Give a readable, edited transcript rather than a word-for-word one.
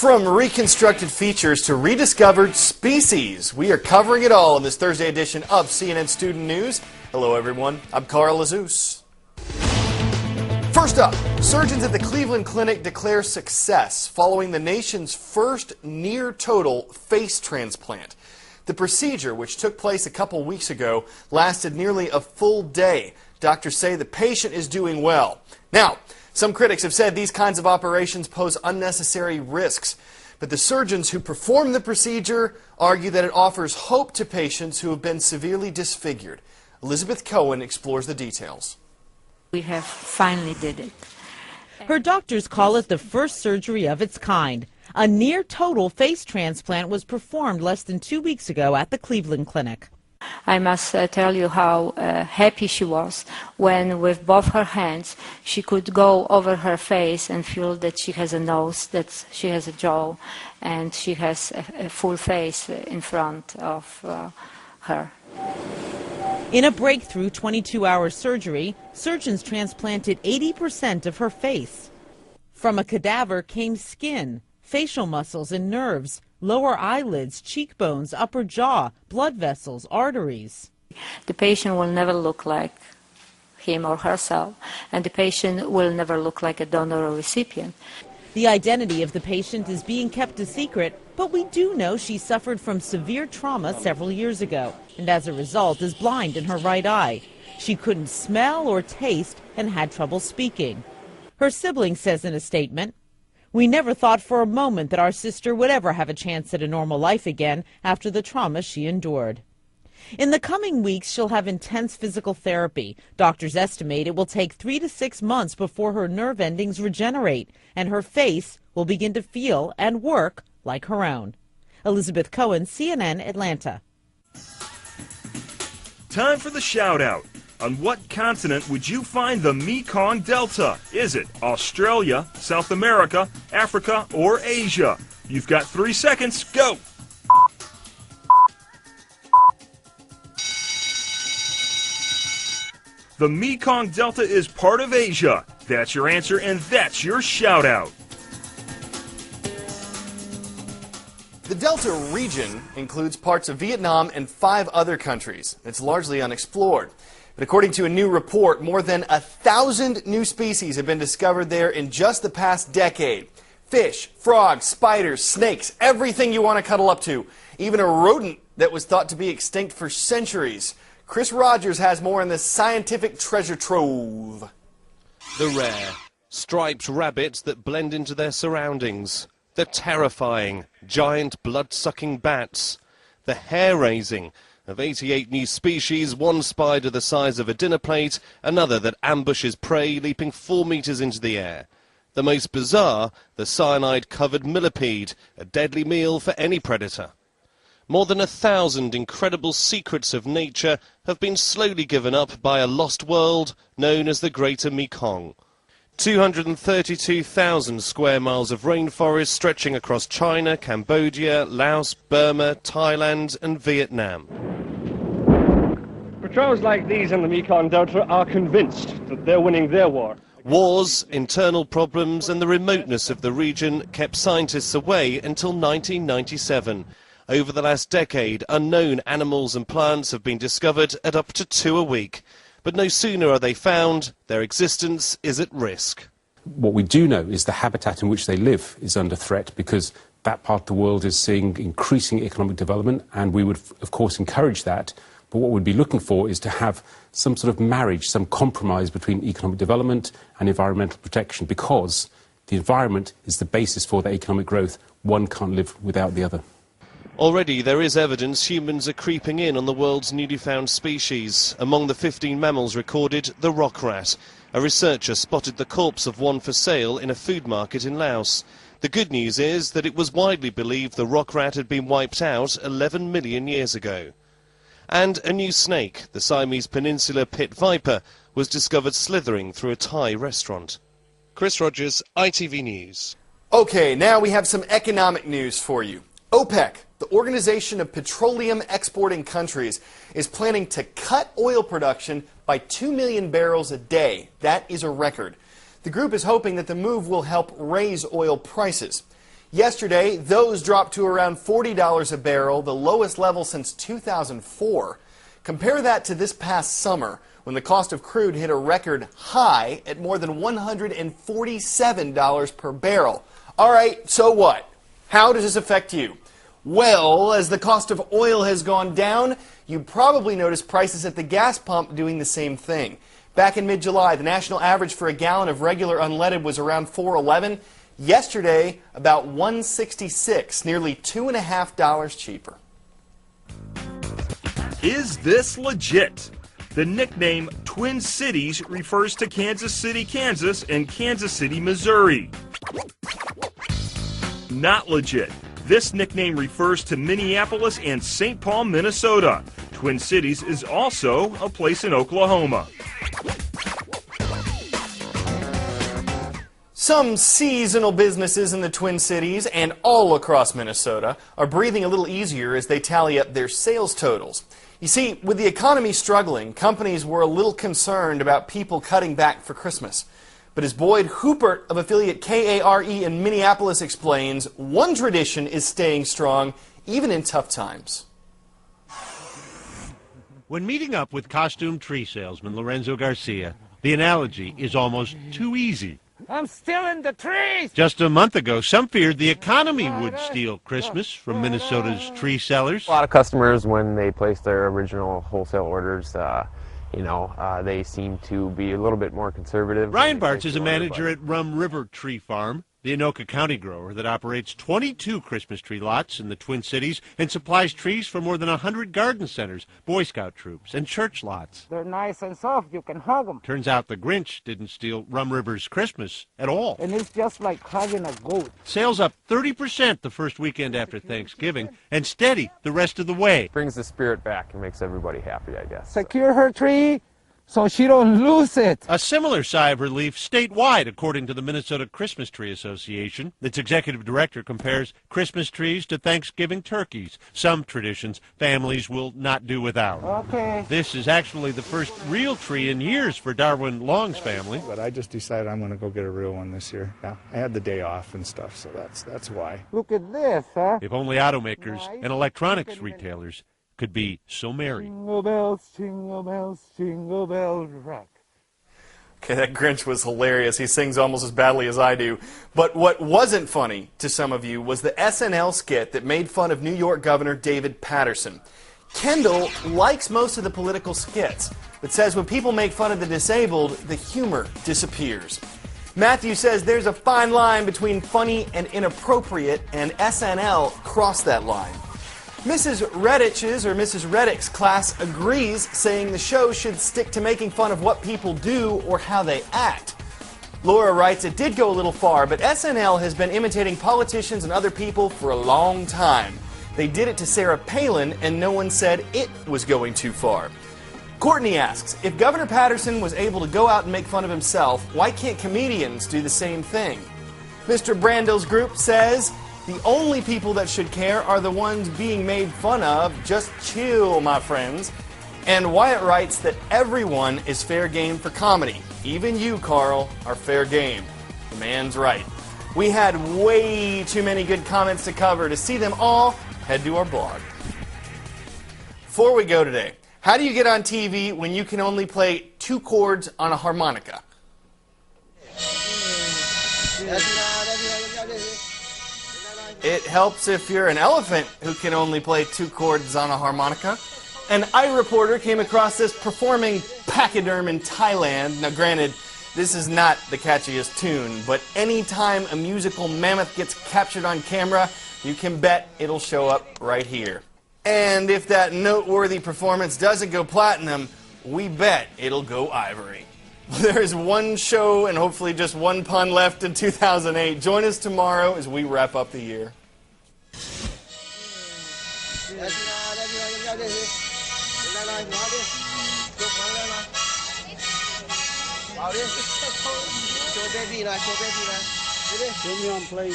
From reconstructed features to rediscovered species, we are covering it all in this Thursday edition of CNN Student News. Hello, everyone. I'm Carl Lazouz. First up, surgeons at the Cleveland Clinic declare success following the nation's first near-total face transplant. The procedure, which took place a couple weeks ago, lasted nearly a full day. Doctors say the patient is doing well. Now, some critics have said these kinds of operations pose unnecessary risks, but the surgeons who perform the procedure argue that it offers hope to patients who have been severely disfigured. Elizabeth Cohen explores the details. We have finally did it. Her doctors call it the first surgery of its kind. A near-total face transplant was performed less than 2 weeks ago at the Cleveland Clinic. I must tell you how happy she was when with both her hands she could go over her face and feel that she has a nose, that she has a jaw, and she has a full face in front of her. In a breakthrough 22-hour surgery, surgeons transplanted 80% of her face. From a cadaver came skin, facial muscles and nerves, lower eyelids, cheekbones, upper jaw, blood vessels, arteries. The patient will never look like him or herself, and the patient will never look like a donor or recipient. The identity of the patient is being kept a secret, but we do know she suffered from severe trauma several years ago, and as a result is blind in her right eye. She couldn't smell or taste and had trouble speaking. Her sibling says in a statement, "We never thought for a moment that our sister would ever have a chance at a normal life again after the trauma she endured." In the coming weeks, she'll have intense physical therapy. Doctors estimate it will take 3 to 6 months before her nerve endings regenerate, and her face will begin to feel and work like her own. Elizabeth Cohen, CNN, Atlanta. Time for the shout-out. On what continent would you find the Mekong Delta? Is it Australia, South America, Africa, or Asia? You've got 3 seconds. Go! The Mekong Delta is part of Asia. That's your answer, and that's your shout-out. The Delta region includes parts of Vietnam and 5 other countries. It's largely unexplored. But according to a new report, more than 1,000 new species have been discovered there in just the past decade. Fish, frogs, spiders, snakes, everything you want to cuddle up to. Even a rodent that was thought to be extinct for centuries. Chris Rogers has more on this scientific treasure trove. The rare, striped rabbits that blend into their surroundings. The terrifying, giant blood-sucking bats. The hair-raising of 88 new species, one spider the size of a dinner plate, another that ambushes prey leaping 4 meters into the air. The most bizarre, the cyanide-covered millipede, a deadly meal for any predator. More than 1,000 incredible secrets of nature have been slowly given up by a lost world known as the Greater Mekong. 232,000 square miles of rainforest stretching across China, Cambodia, Laos, Burma, Thailand and Vietnam. Patrols like these in the Mekong Delta are convinced that they're winning their war. Wars, internal problems and the remoteness of the region kept scientists away until 1997. Over the last decade, unknown animals and plants have been discovered at up to 2 a week. But no sooner are they found, their existence is at risk. What we do know is the habitat in which they live is under threat because that part of the world is seeing increasing economic development, and we would, of course, encourage that. But what we'd be looking for is to have some sort of marriage, some compromise between economic development and environmental protection, because the environment is the basis for that economic growth. One can't live without the other. Already there is evidence humans are creeping in on the world's newly found species. Among the 15 mammals recorded, the rock rat. A researcher spotted the corpse of one for sale in a food market in Laos. The good news is that it was widely believed the rock rat had been wiped out 11 million years ago. And a new snake, the Siamese Peninsula pit viper, was discovered slithering through a Thai restaurant. Chris Rogers, ITV News. Okay, now we have some economic news for you. OPEC, the Organization of Petroleum Exporting Countries, is planning to cut oil production by 2 million barrels a day. That is a record. The group is hoping that the move will help raise oil prices. Yesterday, those dropped to around $40 a barrel, the lowest level since 2004. Compare that to this past summer, when the cost of crude hit a record high at more than $147 per barrel. All right, so what? How does this affect you? Well, as the cost of oil has gone down, you probably noticed prices at the gas pump doing the same thing. Back in mid-July, the national average for a gallon of regular unleaded was around $4.11. Yesterday, about $1.66, nearly $2.50 cheaper. Is this legit? The nickname Twin Cities refers to Kansas City, Kansas, and Kansas City, Missouri. Not legit. This nickname refers to Minneapolis and St. Paul, Minnesota. Twin Cities is also a place in Oklahoma. Some seasonal businesses in the Twin Cities and all across Minnesota are breathing a little easier as they tally up their sales totals. You see, with the economy struggling, companies were a little concerned about people cutting back for Christmas. But as Boyd Hoopert of affiliate KARE in Minneapolis explains, one tradition is staying strong even in tough times. When meeting up with costume tree salesman Lorenzo Garcia, the analogy is almost too easy. I'm stealing the trees! Just a month ago, some feared the economy would steal Christmas from Minnesota's tree sellers. A lot of customers, when they place their original wholesale orders, they seem to be a little bit more conservative. Ryan Bartz is a manager at Rum River Tree Farm, the Anoka County grower that operates 22 Christmas tree lots in the Twin Cities and supplies trees for more than 100 garden centers, Boy Scout troops, and church lots. They're nice and soft. You can hug them. Turns out the Grinch didn't steal Rum River's Christmas at all. And it's just like hugging a goat. Sales up 30% the first weekend after Thanksgiving and steady the rest of the way. Brings the spirit back and makes everybody happy, I guess. Secure her tree so she don't lose it. A similar sigh of relief statewide, according to the Minnesota Christmas Tree Association. Its executive director compares Christmas trees to Thanksgiving turkeys. Some traditions families will not do without. Okay. This is actually the first real tree in years for Darwin Long's family. But I just decided I'm going to go get a real one this year. Yeah, I had the day off and stuff, so that's why. Look at this, huh? If only automakers and electronics retailers could be so merry. Jingle bells, jingle bells rock. Okay, that Grinch was hilarious. He sings almost as badly as I do. But what wasn't funny to some of you was the SNL skit that made fun of New York Governor David Paterson. Kendall likes most of the political skits, but says when people make fun of the disabled, the humor disappears. Matthew says there's a fine line between funny and inappropriate, and SNL crossed that line. Mrs. Reddick's class agrees, saying the show should stick to making fun of what people do or how they act. Laura writes, it did go a little far, but SNL has been imitating politicians and other people for a long time. They did it to Sarah Palin, and no one said it was going too far. Courtney asks, if Governor Paterson was able to go out and make fun of himself, why can't comedians do the same thing? Mr. Brandell's group says, the only people that should care are the ones being made fun of. Just chill, my friends. And Wyatt writes that everyone is fair game for comedy. Even you, Carl, are fair game. The man's right. We had way too many good comments to cover. To see them all, head to our blog. Before we go today, how do you get on TV when you can only play 2 chords on a harmonica? It helps if you're an elephant who can only play 2 chords on a harmonica. An iReporter came across this performing pachyderm in Thailand. Now granted, this is not the catchiest tune, but anytime a musical mammoth gets captured on camera, you can bet it'll show up right here. And if that noteworthy performance doesn't go platinum, we bet it'll go ivory. There's one show and hopefully just one pun left in 2008. Join us tomorrow as we wrap up the year. Show me on playing.